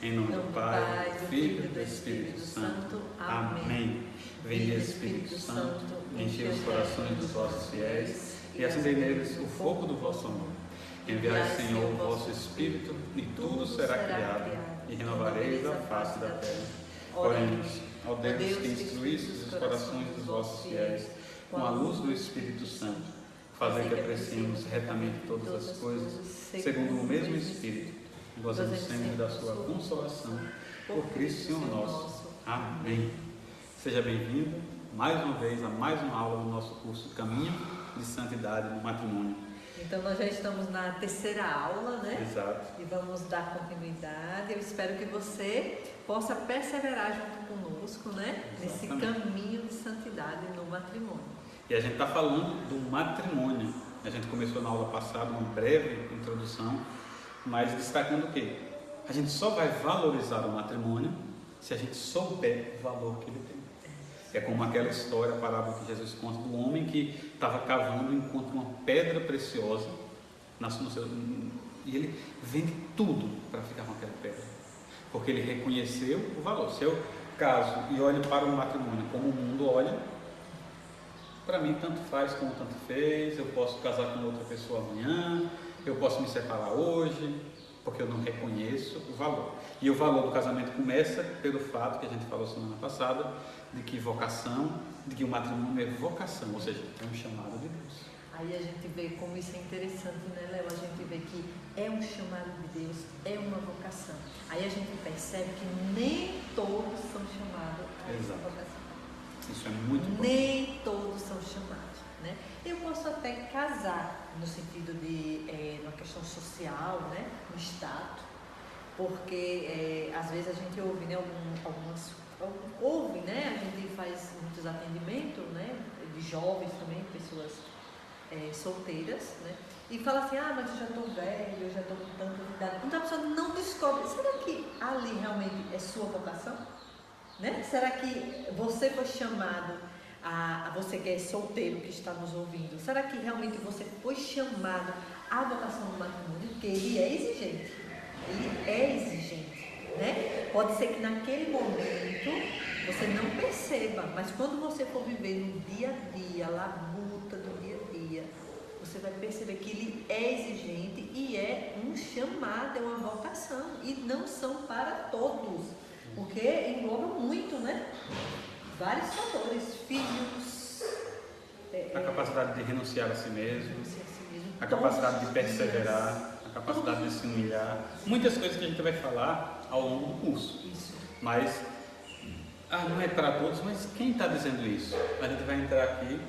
Em nome do Pai, do Filho e do Espírito Santo. Amém. Vinde, Espírito Santo, enchei os corações dos vossos fiéis e acendei neles o fogo do vosso amor. Enviai, Senhor, o vosso Espírito, e tudo será criado, e renovareis a face da terra. Oremos, ó Deus, que instruístes os corações dos vossos fiéis com a luz do Espírito Santo, fazer que apreciemos retamente todas as coisas, segundo o mesmo Espírito, gozando sempre da sua consolação, por Cristo Senhor nosso. Amém. Seja bem-vindo mais uma vez a mais uma aula do nosso curso Caminho de Santidade no Matrimônio. Então nós já estamos na terceira aula, né? Exato. E vamos dar continuidade. Eu espero que você possa perseverar junto conosco, né? Nesse caminho de santidade no matrimônio. E a gente está falando do matrimônio. A gente começou na aula passada uma breve introdução, mas destacando o quê? A gente só vai valorizar o matrimônio se a gente souber o valor que ele tem. É como aquela história, a parábola que Jesus conta do homem que estava cavando e encontra uma pedra preciosa e ele vende tudo para ficar com aquela pedra, porque ele reconheceu o valor. Se eu caso e olho para o matrimônio como o mundo olha, para mim tanto faz como tanto fez, eu posso casar com outra pessoa amanhã, eu posso me separar hoje, porque eu não reconheço o valor. E o valor do casamento começa pelo fato que a gente falou semana passada, de que o matrimônio é vocação, ou seja, é um chamado de Deus. Aí a gente vê como isso é interessante, né, Léo? A gente vê que é um chamado de Deus, é uma vocação. Aí a gente percebe que nem todos são chamados a essa vocação. Isso é muito importante. Nem todos são chamados, né? Eu posso até casar no sentido de uma questão social, né? No status, porque às vezes a gente ouve, né? A gente faz muitos atendimentos, né? De jovens também, pessoas solteiras, né? E fala assim, mas eu já estou velho, eu já estou com tanta idade. Então a pessoa não descobre, será que ali realmente é sua vocação? Né? Será que você foi chamado a você que é solteiro, que está nos ouvindo, será que realmente você foi chamado à vocação do matrimônio? Porque ele é exigente, né? Pode ser que naquele momento você não perceba, mas quando você for viver no dia a dia, a labuta do dia a dia, você vai perceber que ele é exigente e é um chamado, é uma vocação, e não são para todos. Porque engloba muito, né? Vários fatores, filhos... a capacidade de renunciar a si mesmo, a capacidade de perseverar, a capacidade de se humilhar. Muitas coisas que a gente vai falar ao longo do curso. Isso. Mas, não é para todos, mas quem está dizendo isso? A gente vai entrar aqui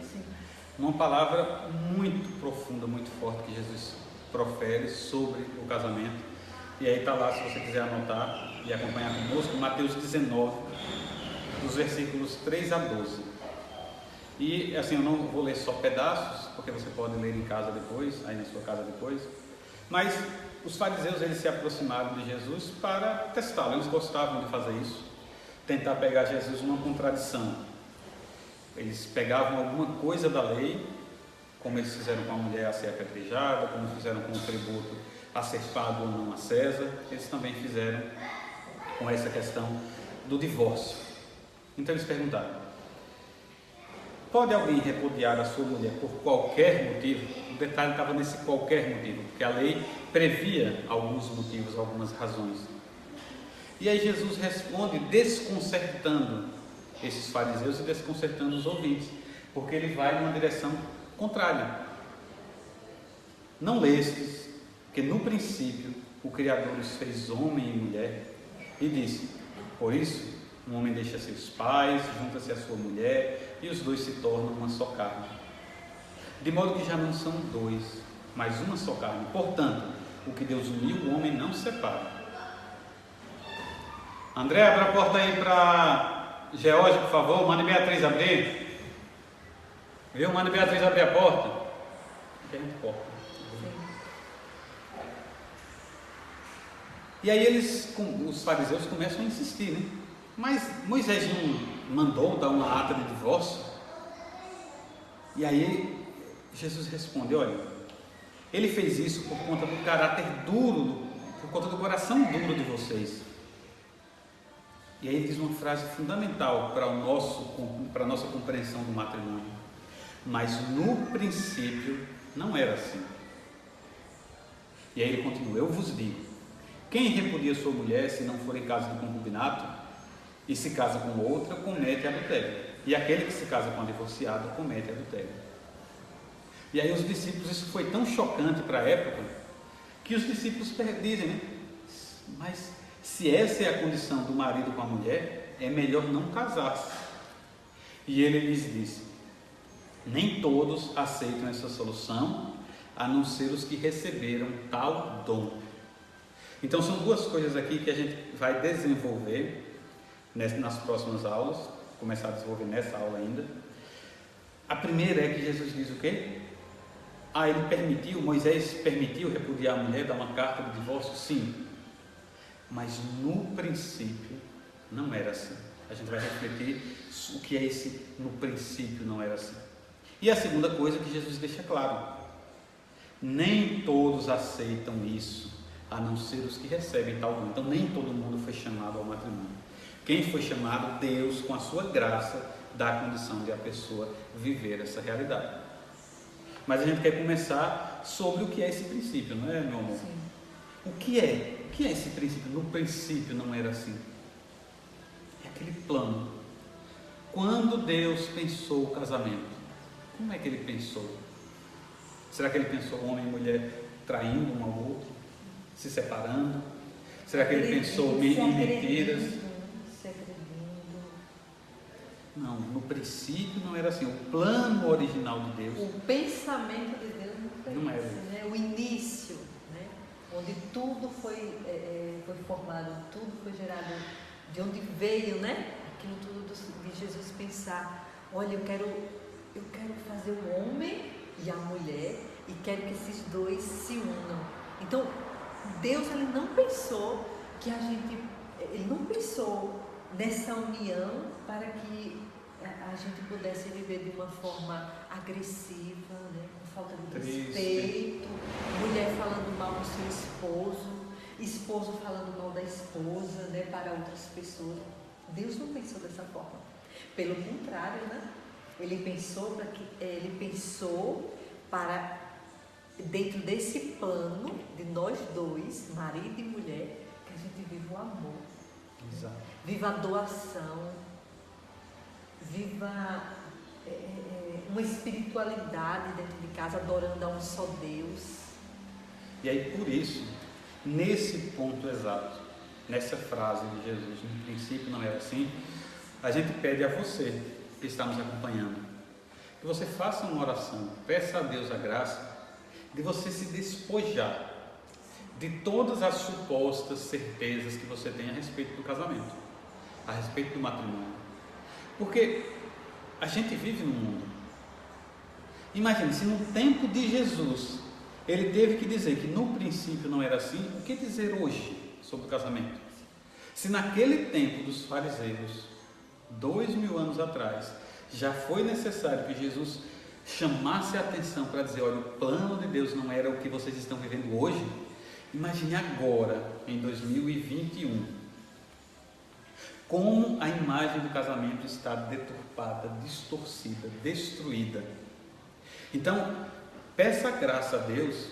numa palavra muito profunda, muito forte que Jesus profere sobre o casamento. E aí está lá, se você quiser anotar e acompanhar conosco, Mateus 19, dos versículos 3 a 12. E assim, eu não vou ler só pedaços, porque você pode ler em casa depois, aí na sua casa depois. Mas os fariseus, eles se aproximaram de Jesus para testá-lo. Eles gostavam de fazer isso, tentar pegar Jesus numa contradição. Eles pegavam alguma coisa da lei, como eles fizeram com a mulher a ser apedrejada, como fizeram com o tributo a ser pago ou não a César, eles também fizeram com essa questão do divórcio. Então eles perguntaram: pode alguém repudiar a sua mulher por qualquer motivo? O detalhe estava nesse qualquer motivo, porque a lei previa alguns motivos, algumas razões. E aí Jesus responde desconcertando esses fariseus e desconcertando os ouvintes, porque ele vai numa direção contrária. Não lestes que no princípio o Criador os fez homem e mulher, e disse: por isso um homem deixa seus pais, junta-se à sua mulher, e os dois se tornam uma só carne. De modo que já não são dois, mas uma só carne. Portanto, o que Deus uniu, o homem não separa. André, abre a porta aí para George, por favor. Mande Beatriz abrir. Viu? Mande Beatriz abrir a porta. Que a gente corta. E aí os fariseus começam a insistir, né? Mas Moisés não mandou dar uma ata de divórcio? E aí Jesus responde: olha, ele fez isso por conta do caráter duro, por conta do coração duro de vocês. E aí ele diz uma frase fundamental para a nossa compreensão do matrimônio. Mas no princípio não era assim. E aí ele continua: eu vos digo, quem repudia sua mulher, se não for em caso de concubinato, e se casa com outra, comete adultério. E aquele que se casa com a divorciada, comete adultério. E aí os discípulos, isso foi tão chocante para a época, que os discípulos dizem, né? Mas se essa é a condição do marido com a mulher, é melhor não casar-se. E ele lhes disse: nem todos aceitam essa solução, a não ser os que receberam tal dom. Então são duas coisas aqui que a gente vai desenvolver nas próximas aulas, começar a desenvolver nessa aula ainda. A primeira é que Jesus diz o quê? Moisés permitiu repudiar a mulher, dar uma carta de divórcio? Sim. Mas no princípio não era assim. A gente vai refletir o que é esse no princípio não era assim. E a segunda coisa que Jesus deixa claro: nem todos aceitam isso, a não ser os que recebem tal dom. Então nem todo mundo foi chamado ao matrimônio. Quem foi chamado, Deus, com a sua graça, dá a condição de a pessoa viver essa realidade. Mas a gente quer começar sobre o que é esse princípio, não é, meu amor? Sim. O que é esse princípio? No princípio não era assim. É aquele plano. Quando Deus pensou o casamento, como é que ele pensou? Será que ele pensou homem e mulher traindo um ao outro, se separando? Será que ele pensou em mentiras? Se agredindo. Não, no princípio não era assim. O plano original de Deus. O pensamento de Deus não era esse, né? O início, né? Onde tudo foi formado, tudo foi gerado, de onde veio, né? Aquilo tudo de Jesus pensar: olha, eu quero fazer o homem e a mulher, e quero que esses dois se unam. Então Deus, ele não pensou nessa união para que a gente pudesse viver de uma forma agressiva, né? Com falta de respeito, mulher falando mal do seu esposo falando mal da esposa, né? Para outras pessoas. Deus não pensou dessa forma. Pelo contrário, né? Ele pensou para, dentro desse plano de nós dois, marido e mulher, que a gente viva o amor. Exato. Viva a doação, viva uma espiritualidade dentro de casa, adorando a um só Deus. E aí, por isso, nesse ponto exato, nessa frase de Jesus, no princípio não era assim, a gente pede a você que está nos acompanhando, que você faça uma oração, peça a Deus a graça de você se despojar de todas as supostas certezas que você tem a respeito do casamento, a respeito do matrimônio. Porque a gente vive num mundo. Imagine, se no tempo de Jesus ele teve que dizer que no princípio não era assim, o que dizer hoje sobre o casamento? Se naquele tempo dos fariseus, 2000 anos atrás, já foi necessário que Jesus chamasse a atenção para dizer: olha, o plano de Deus não era o que vocês estão vivendo hoje. Imagine agora, em 2021, como a imagem do casamento está deturpada, distorcida, destruída. Então, peça a graça a Deus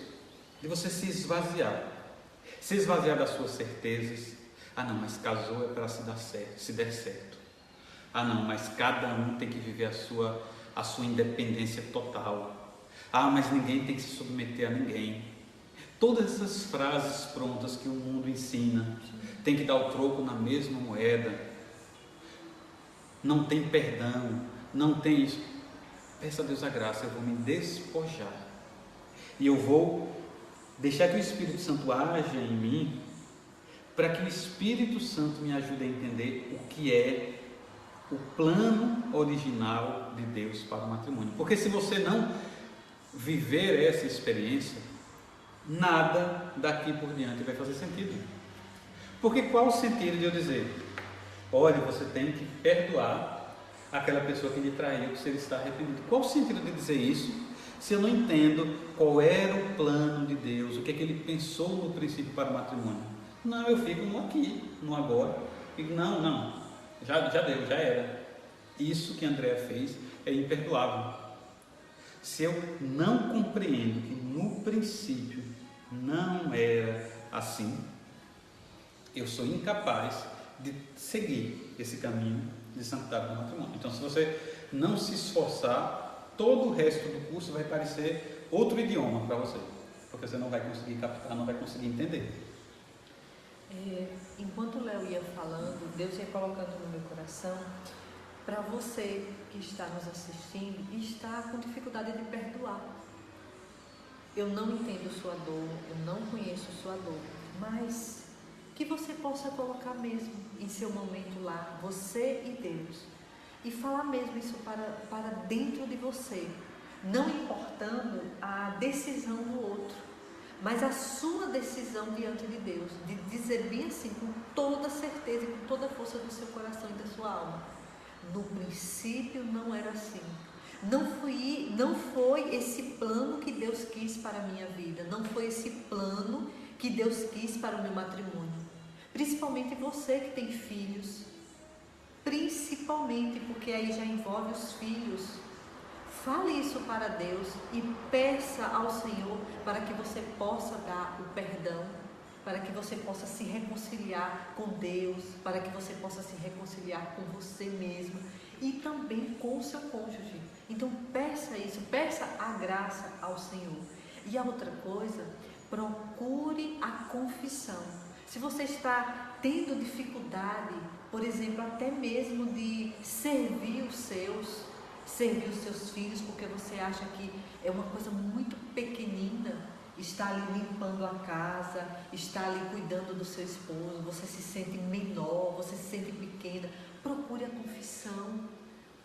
de você se esvaziar das suas certezas. Ah não, mas casou é para se dar certo, se der certo. Ah não, mas cada um tem que viver a sua independência total. Ah, mas ninguém tem que se submeter a ninguém. Todas essas frases prontas que o mundo ensina, tem que dar o troco na mesma moeda, não tem perdão, não tem isso. Peça a Deus a graça, eu vou me despojar e eu vou deixar que o Espírito Santo haja em mim, para que o Espírito Santo me ajude a entender o que é o plano original de Deus para o matrimônio. Porque se você não viver essa experiência, nada daqui por diante vai fazer sentido. Porque qual o sentido de eu dizer: olha, você tem que perdoar aquela pessoa que lhe traiu, se ele está arrependido? Qual o sentido de dizer isso, se eu não entendo qual era o plano de Deus, o que é que ele pensou no princípio para o matrimônio? Não, eu fico no aqui, no agora. Digo, não, Já deu, já era. Isso que Andréa fez é imperdoável. Se eu não compreendo que no princípio não era assim, eu sou incapaz de seguir esse caminho de santidade do matrimônio. Então, se você não se esforçar, todo o resto do curso vai parecer outro idioma para você, porque você não vai conseguir captar, não vai conseguir entender. Enquanto o Léo ia falando, Deus ia colocando no meu coração, para você que está nos assistindo e está com dificuldade de perdoar. Eu não entendo sua dor, eu não conheço sua dor, mas que você possa colocar mesmo em seu momento lá, você e Deus, e falar mesmo isso para dentro de você, não importando a decisão do outro, mas a sua decisão diante de Deus, de dizer bem assim, com toda certeza e com toda a força do seu coração e da sua alma: no princípio não era assim. Não foi esse plano que Deus quis para a minha vida. Não foi esse plano que Deus quis para o meu matrimônio. Principalmente você que tem filhos. Principalmente porque aí já envolve os filhos. Fale isso para Deus e peça ao Senhor para que você possa dar o perdão, para que você possa se reconciliar com Deus, para que você possa se reconciliar com você mesmo e também com o seu cônjuge. Então peça isso, peça a graça ao Senhor. E a outra coisa, procure a confissão. Se você está tendo dificuldade, por exemplo, até mesmo de servir os seus filhos, porque você acha que é uma coisa muito pequenina, está ali limpando a casa, está ali cuidando do seu esposo, você se sente menor, você se sente pequena, procure a confissão,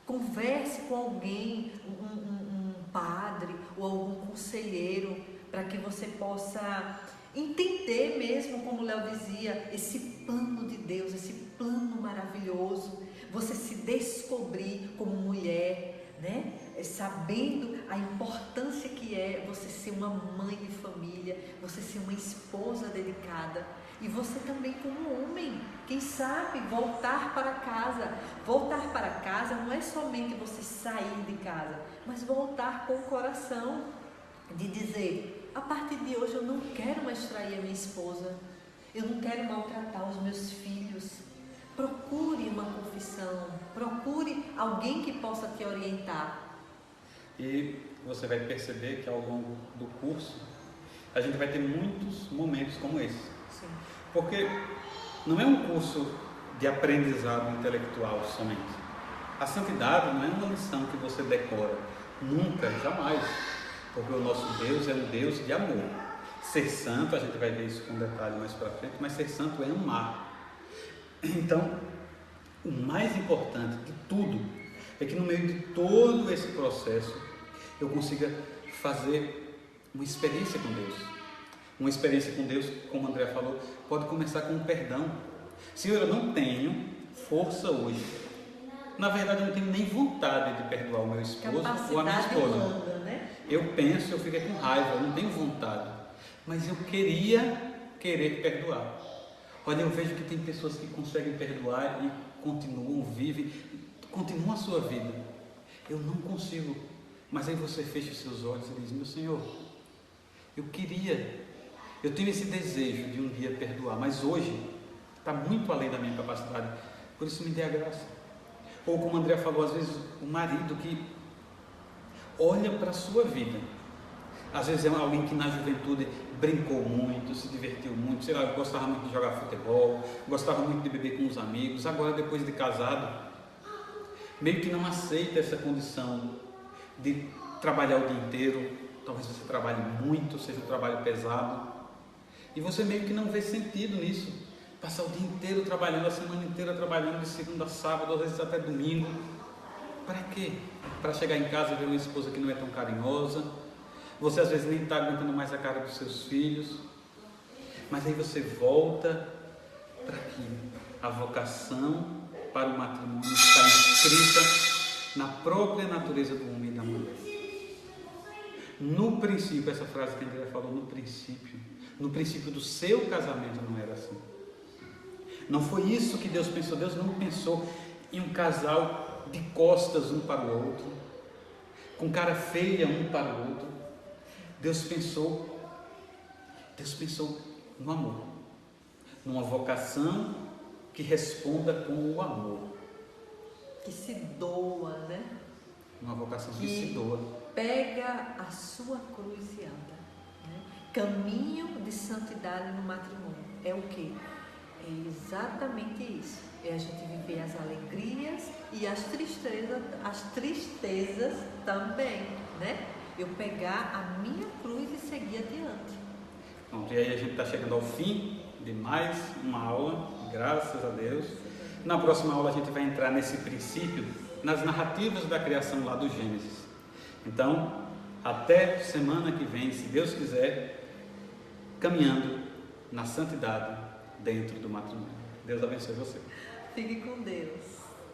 converse com alguém, um padre ou algum conselheiro, para que você possa entender mesmo, como o Léo dizia, esse plano de Deus, esse plano maravilhoso, você se descobrir como mulher, né? Sabendo a importância que é você ser uma mãe de família, você ser uma esposa dedicada, e você também como homem, quem sabe voltar para casa. Voltar para casa não é somente você sair de casa, mas voltar com o coração de dizer: a partir de hoje eu não quero mais trair a minha esposa, eu não quero maltratar os meus filhos. Procure uma confissão, procure alguém que possa te orientar. E você vai perceber que ao longo do curso a gente vai ter muitos momentos como esse. Sim. Porque não é um curso de aprendizado intelectual somente. A santidade não é uma lição que você decora, nunca, jamais. Porque o nosso Deus é um Deus de amor. Ser santo, a gente vai ver isso com detalhe mais para frente, mas ser santo é amar. Então, o mais importante de tudo é que no meio de todo esse processo eu consiga fazer uma experiência com Deus. Uma experiência com Deus, como o André falou, pode começar com um perdão. Senhor, eu não tenho força hoje. Na verdade, eu não tenho nem vontade de perdoar o meu esposo ou a minha esposa. Humana, né? Eu penso, eu fico com raiva, eu não tenho vontade. Mas eu querer perdoar. Olha, eu vejo que tem pessoas que conseguem perdoar e continuam, vivem, continuam a sua vida. Eu não consigo. Mas aí você fecha os seus olhos e diz: meu Senhor, eu tenho esse desejo de um dia perdoar, mas hoje está muito além da minha capacidade, por isso me dê a graça. Ou como o André falou, às vezes o marido que olha para a sua vida, às vezes é alguém que na juventude brincou muito, se divertiu muito, sei lá, gostava muito de jogar futebol, gostava muito de beber com os amigos, agora depois de casado, meio que não aceita essa condição de trabalhar o dia inteiro. Talvez você trabalhe muito, seja um trabalho pesado, e você meio que não vê sentido nisso, passar o dia inteiro trabalhando, a semana inteira trabalhando, de segunda a sábado, às vezes até domingo. Para quê? Para chegar em casa e ver uma esposa que não é tão carinhosa, você às vezes nem está aguentando mais a cara dos seus filhos, mas aí você volta para aquilo. A vocação para o matrimônio está inscrita na própria natureza do homem e da mulher. No princípio, essa frase que a Andrea falou, no princípio do seu casamento não era assim. Não foi isso que Deus pensou. Deus não pensou em um casal de costas um para o outro, com cara feia um para o outro. Deus pensou no amor, numa vocação que responda com o amor. Que se doa, né? Uma vocação que se doa. Pega a sua cruz e anda. Né? Caminho de santidade no matrimônio. É o quê? É exatamente isso. É a gente viver as alegrias e as tristezas também, né? Eu pegar a minha cruz e seguir adiante. Pronto, e aí a gente está chegando ao fim de mais uma aula, graças a Deus. Na próxima aula a gente vai entrar nesse princípio, nas narrativas da criação lá do Gênesis. Então, até semana que vem, se Deus quiser, caminhando na santidade dentro do matrimônio. Deus abençoe você. Fique com Deus.